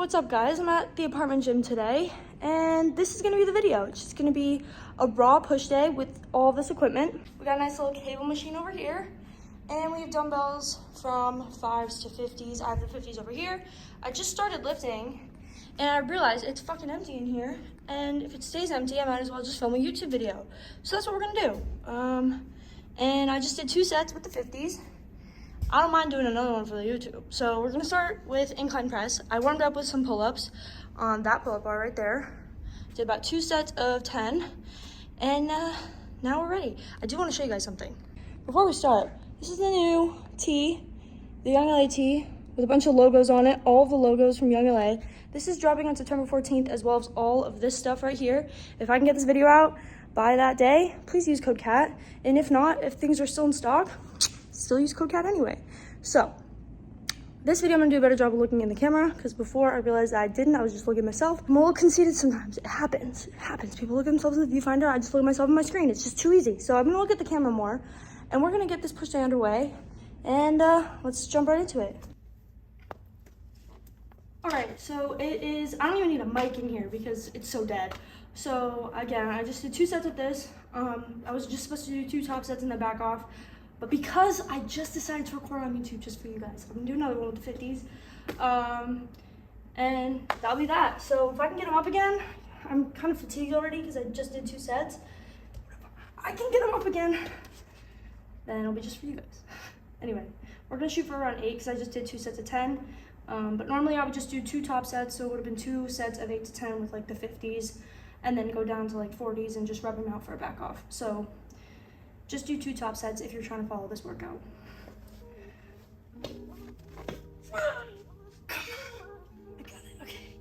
What's up, guys? I'm at the apartment gym today, and this is gonna be the video. It's just gonna be a raw push day with all this equipment. We got a nice little cable machine over here, and we have dumbbells from 5s to 50s. I have the 50s over here. I just started lifting, and I realized it's fucking empty in here, and if it stays empty, I might as well just film a YouTube video. So that's what we're gonna do. And I just did 2 sets with the 50s. I don't mind doing another one for the YouTube. So we're gonna start with incline press. I warmed up with some pull-ups on that pull-up bar right there. Did about 2 sets of 10, and now we're ready. I do wanna show you guys something. Before we start, this is the new tee, the Young LA tee, with a bunch of logos on it, all of the logos from Young LA. This is dropping on September 14th, as well as all of this stuff right here. If I can get this video out by that day, please use code CAT. And if not, if things are still in stock, still use code CAT anyway. So this video I'm gonna do a better job of looking in the camera, because before I realized I didn't. I was just looking at myself. I'm a little conceited sometimes. It happens. People look at themselves in the viewfinder. I just look at myself on my screen. It's just too easy. So I'm gonna look at the camera more, and we're gonna get this push day underway, and let's jump right into it. All right, so it is, I don't even need a mic in here because it's so dead. So again, I just did 2 sets of this. I was just supposed to do 2 top sets and then back off. But because I just decided to record on YouTube just for you guys, I'm gonna do another one with the 50s. And that'll be that. So if I can get them up again, I'm kind of fatigued already because I just did 2 sets. I can get them up again, then it'll be just for you guys. Anyway, we're gonna shoot for around 8 because I just did 2 sets of 10. But normally I would just do 2 top sets, so it would have been 2 sets of 8 to 10 with like the 50s, and then go down to like 40s and just rub them out for a back off. So just do 2 top sets if you're trying to follow this workout. I got it, okay.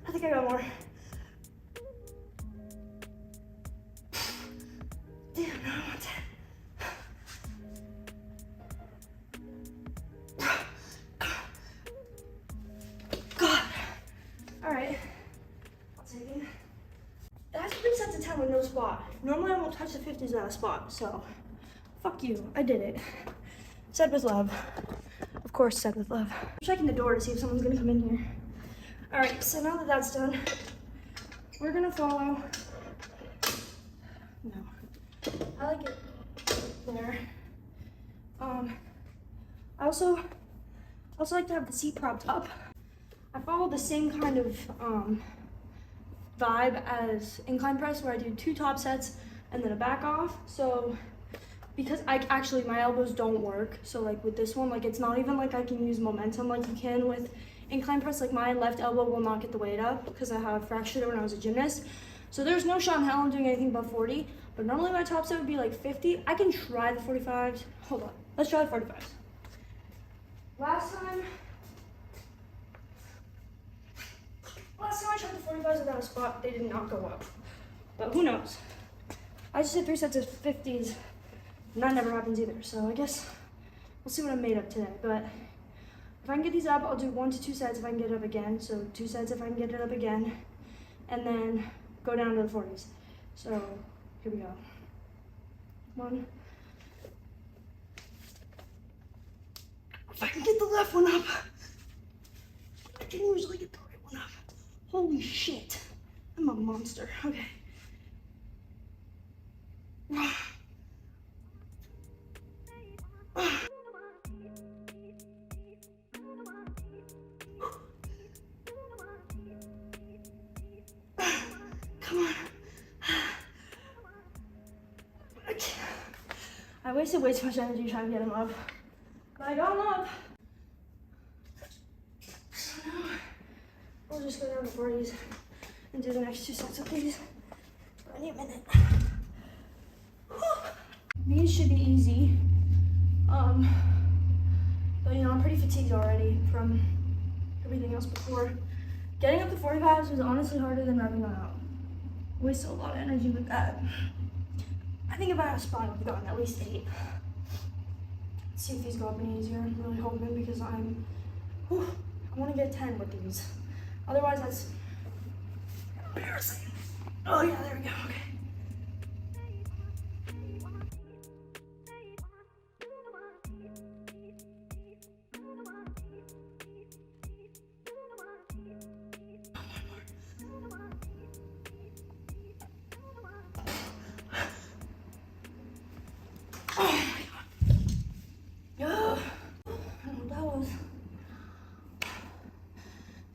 I think I got more. Damn, no, I want that. God. All right, I'll take it. That's 3 sets of 10 with no spot. Normally I won't touch the 50s without a spot, so fuck you, I did it. Said with love. Of course, said with love. I'm checking the door to see if someone's gonna come in here. All right, so now that that's done, we're gonna follow. No, I like it there. I also like to have the seat propped up. I follow the same kind of vibe as incline press, where I do 2 top sets and then a back off. So because my elbows don't work, so like with this one, like it's not even like I can use momentum like you can with incline press. Like my left elbow will not get the weight up because I have fractured it when I was a gymnast. So there's no shot in hell I'm doing anything above 40, but normally my top set would be like 50. I can try the 45s. Hold on, let's try the 45s. Last time I tried the 45s without a spot, they did not go up, but who knows. I just did 3 sets of 50s, and that never happens either. So I guess we'll see what I'm made of today. But if I can get these up, I'll do 1 to 2 sets if I can get it up again. So 2 sets if I can get it up again, and then go down to the 40s. So here we go. 1. If I can get the left one up, I can usually get the right one up. Holy shit, I'm a monster. Okay. Come on. I wasted way too much energy trying to get him up, but I got him up. So now we'll just go down to 40s and do the next 2 sets of these. I need a minute. These should be easy. But you know, I'm pretty fatigued already from everything else before. Getting up to 45s was honestly harder than revving them out. Wasted a lot of energy with that. I think if I had a spot, I would have gotten at least 8. Let's see if these go up any easier. I'm really hoping because I want to get 10 with these. Otherwise, that's embarrassing. Oh yeah, there we go, okay.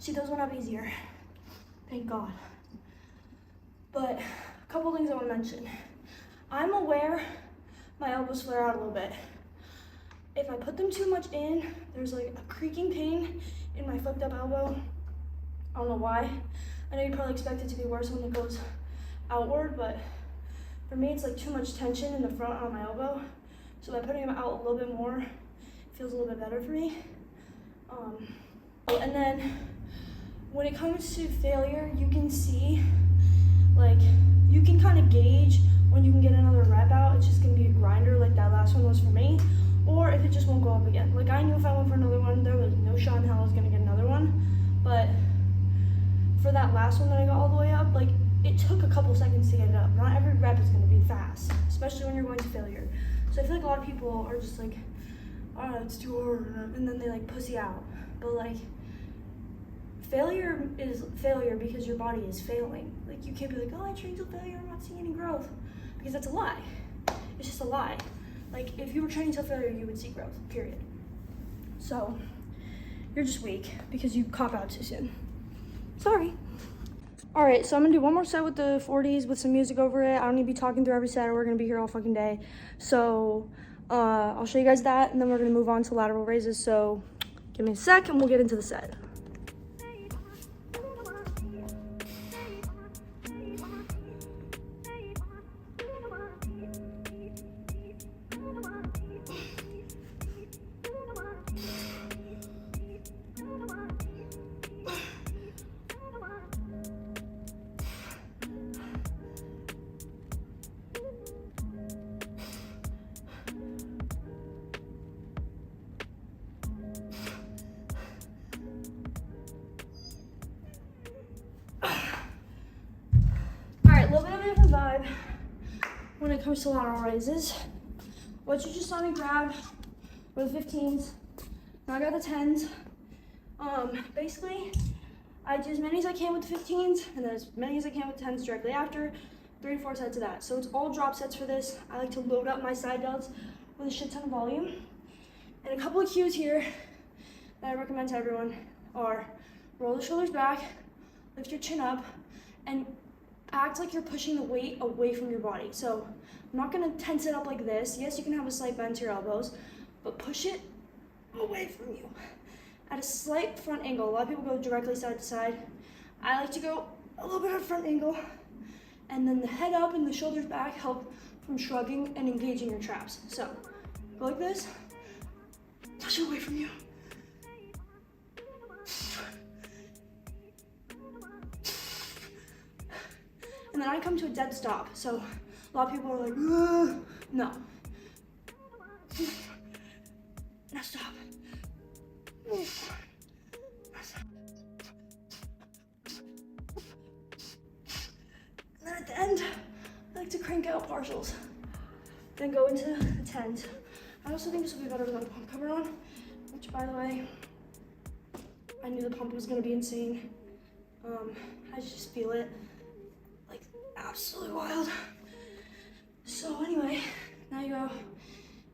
See, those went up easier. Thank God. But a couple things I want to mention. I'm aware my elbows flare out a little bit. If I put them too much in, there's like a creaking pain in my flipped up elbow. I don't know why. I know you probably expect it to be worse when it goes outward, but for me, it's like too much tension in the front on my elbow. So by putting them out a little bit more, it feels a little bit better for me. And then when it comes to failure, you can see, like, you can kind of gauge when you can get another rep out. It's just gonna be a grinder like that last one was for me, or if it just won't go up again. Like, I knew if I went for another one, there was no shot in hell I was gonna get another one. But for that last one that I got all the way up, like, it took a couple seconds to get it up. Not every rep is gonna be fast, especially when you're going to failure. So I feel like a lot of people are just like, oh, it's too hard, and then they like pussy out. But like, failure is failure because your body is failing. Like, you can't be like, oh, I trained till failure, I'm not seeing any growth. Because that's a lie. It's just a lie. Like, if you were training till failure, you would see growth, period. So, you're just weak because you cop out too soon. Sorry. All right, so I'm gonna do one more set with the 40s with some music over it. I don't need to be talking through every set, or we're gonna be here all fucking day. So, I'll show you guys that, and then we're gonna move on to lateral raises. So, give me a sec, and we'll get into the set. Vibe when it comes to lateral raises. What you just saw me grab were the 15s. Now I got the 10s. Basically, I do as many as I can with the 15s, and then as many as I can with the 10s directly after. 3 to 4 sets of that. So it's all drop sets for this. I like to load up my side delts with a shit ton of volume. And a couple of cues here that I recommend to everyone are roll the shoulders back, lift your chin up, and act like you're pushing the weight away from your body. So I'm not gonna tense it up like this. Yes, you can have a slight bend to your elbows, but push it away from you at a slight front angle. A lot of people go directly side to side. I like to go a little bit at front angle, and then the head up and the shoulders back help from shrugging and engaging your traps. So go like this, push it away from you. And then I come to a dead stop. So a lot of people are like, ugh. No. Now stop. Now stop. And then at the end, I like to crank out partials. Then go into the 10s. I also think this will be better without a pump cover on, which, by the way, I knew the pump was gonna be insane. I just feel it. Absolutely wild. So anyway, now you go,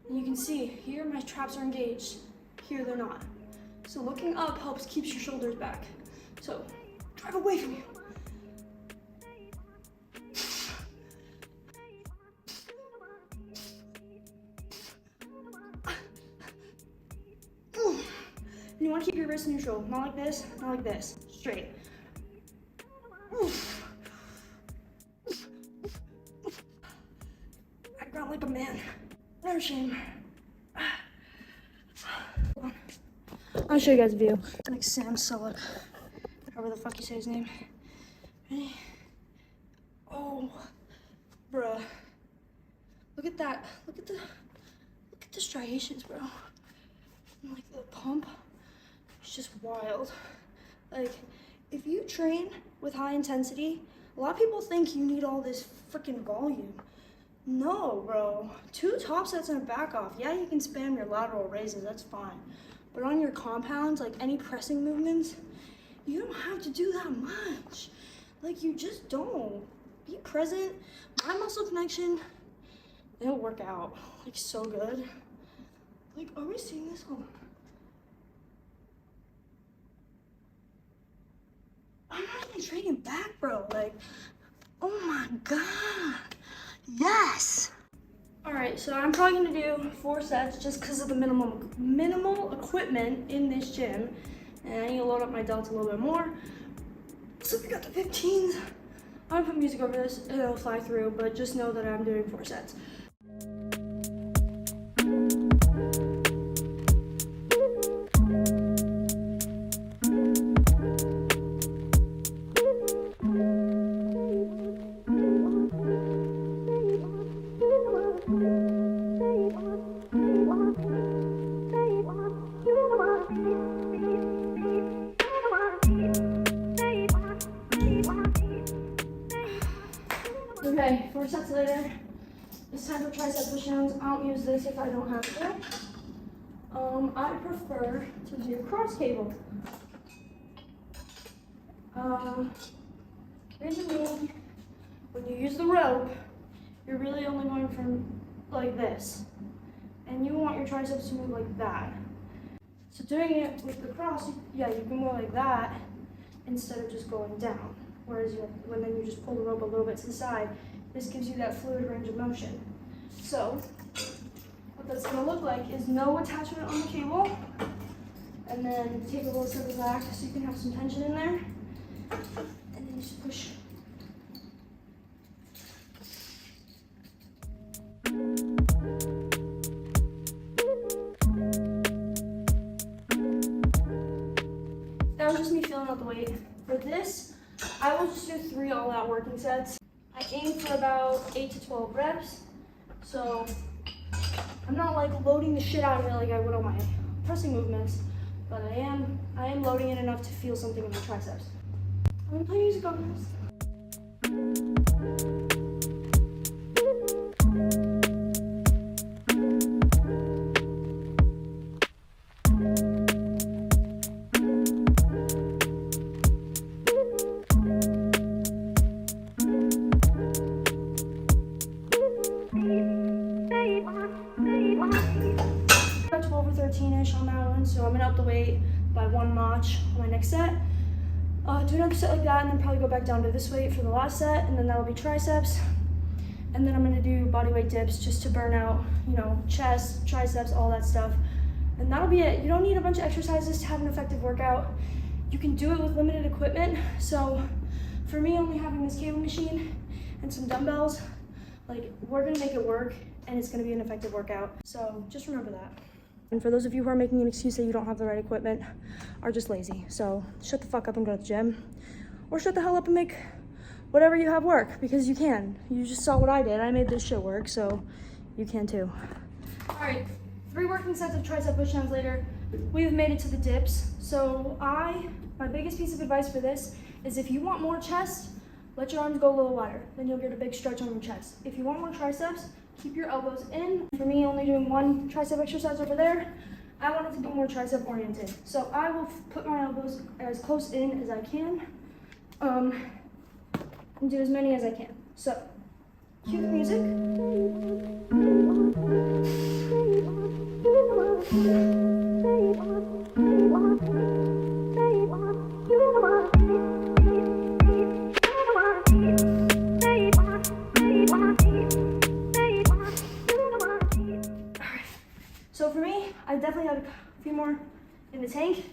and you can see here my traps are engaged, here they're not. So looking up helps keeps your shoulders back. So drive away from you. And you want to keep your wrist neutral, not like this, not like this, straight. Like a man. No shame. I'll show you guys a view. Like Sam Sulek. However the fuck you say his name. Ready? Oh, bruh. look at that. Look at the striations, bro. And like the pump, it's just wild. Like, if you train with high intensity, a lot of people think you need all this freaking volume. No, bro. 2 top sets and a back off. Yeah, you can spam your lateral raises, that's fine. But on your compounds, like any pressing movements, you don't have to do that much. Like, you just don't. Be present. My muscle connection, it'll work out like so good. Like, are we seeing this? Hold on. I'm not even training back, bro. Like, oh my God. Yes. All right, so I'm probably gonna do 4 sets just because of the minimal equipment in this gym. And I need to load up my delts a little bit more. So we got the 15s. I'm gonna put music over this, it'll fly through, but just know that I'm doing 4 sets. Okay, 4 sets later, it's time for tricep pushdowns. I don't use this if I don't have to. I prefer to do cross cable. Reason being, when you use the rope, you're really only going from like this, and you want your triceps to move like that. So doing it with the cross, yeah, you can go like that instead of just going down. Whereas when then you just pull the rope a little bit to the side, this gives you that fluid range of motion. So what that's gonna look like is no attachment on the cable, and then take a little step back so you can have some tension in there, and then just push. That was just me feeling out the weight. For this, I will just do 3 all-out working sets. I aim for about 8 to 12 reps. So I'm not like loading the shit out of it like I would on my pressing movements, but I am loading it enough to feel something in my triceps. I'm gonna play music on this. About 12 or 13-ish on that one, so I'm gonna up the weight by 1 notch on my next set. Do another set like that, and then probably go back down to this weight for the last set, and then that'll be triceps. And then I'm gonna do body weight dips just to burn out, you know, chest, triceps, all that stuff. And that'll be it. You don't need a bunch of exercises to have an effective workout. You can do it with limited equipment. So for me, only having this cable machine and some dumbbells, like, we're gonna make it work, and it's gonna be an effective workout. So just remember that. And for those of you who are making an excuse that you don't have the right equipment, are just lazy. So shut the fuck up and go to the gym, or shut the hell up and make whatever you have work, because you can. You just saw what I did. I made this shit work, so you can too. All right, 3 working sets of tricep pushdowns later, we've made it to the dips. So my biggest piece of advice for this is, if you want more chest, let your arms go a little wider. Then you'll get a big stretch on your chest. If you want more triceps, keep your elbows in. For me, only doing 1 tricep exercise over there, I want it to be more tricep oriented. So I will put my elbows as close in as I can, and do as many as I can. So, cue the music. So for me, I definitely had a few more in the tank,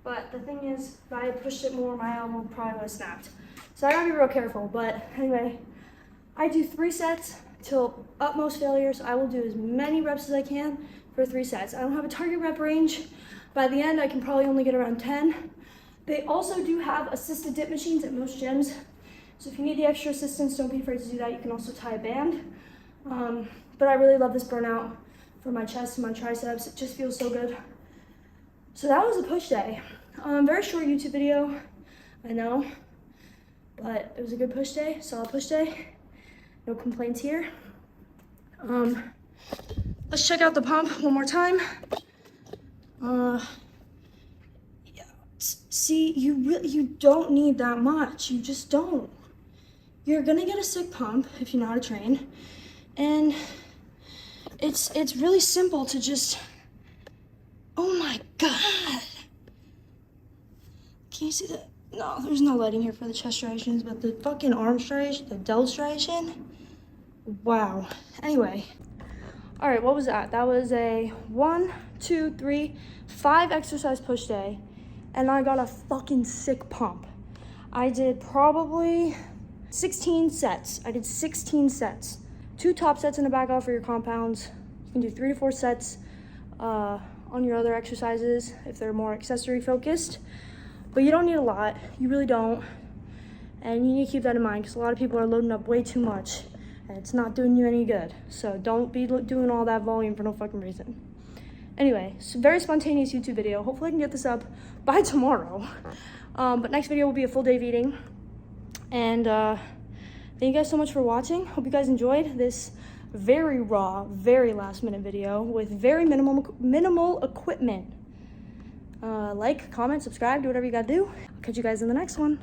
but the thing is, if I had pushed it more, my elbow probably would have snapped. So I gotta be real careful, but anyway, I do 3 sets till utmost failure, so I will do as many reps as I can for 3 sets. I don't have a target rep range. By the end, I can probably only get around 10. They also do have assisted dip machines at most gyms, so if you need the extra assistance, don't be afraid to do that. You can also tie a band. But I really love this burnout for my chest and my triceps. It just feels so good. So that was a push day. Very short YouTube video, I know, but it was a good push day, solid push day. No complaints here. Let's check out the pump one more time. Yeah. See, you don't need that much. You just don't. You're gonna get a sick pump if you know how to train, and it's really simple to just. Oh my god! Can you see that? No, there's no lighting here for the chest striations, but the fucking arm striation, the delt striation. Wow. Anyway. All right, what was that? That was a 1, 2, 3, 5 exercise push day, and I got a fucking sick pump. I did probably 16 sets. I did 16 sets. 2 top sets in a back out for your compounds. You can do 3 to 4 sets on your other exercises if they're more accessory focused. But you don't need a lot. You really don't. And you need to keep that in mind because a lot of people are loading up way too much and it's not doing you any good. So don't be doing all that volume for no fucking reason. Anyway, so very spontaneous YouTube video. Hopefully I can get this up by tomorrow. But next video will be a full day of eating. And thank you guys so much for watching. Hope you guys enjoyed this very raw, very last minute video with very minimal equipment. Like, comment, subscribe, do whatever you gotta do. I'll catch you guys in the next one.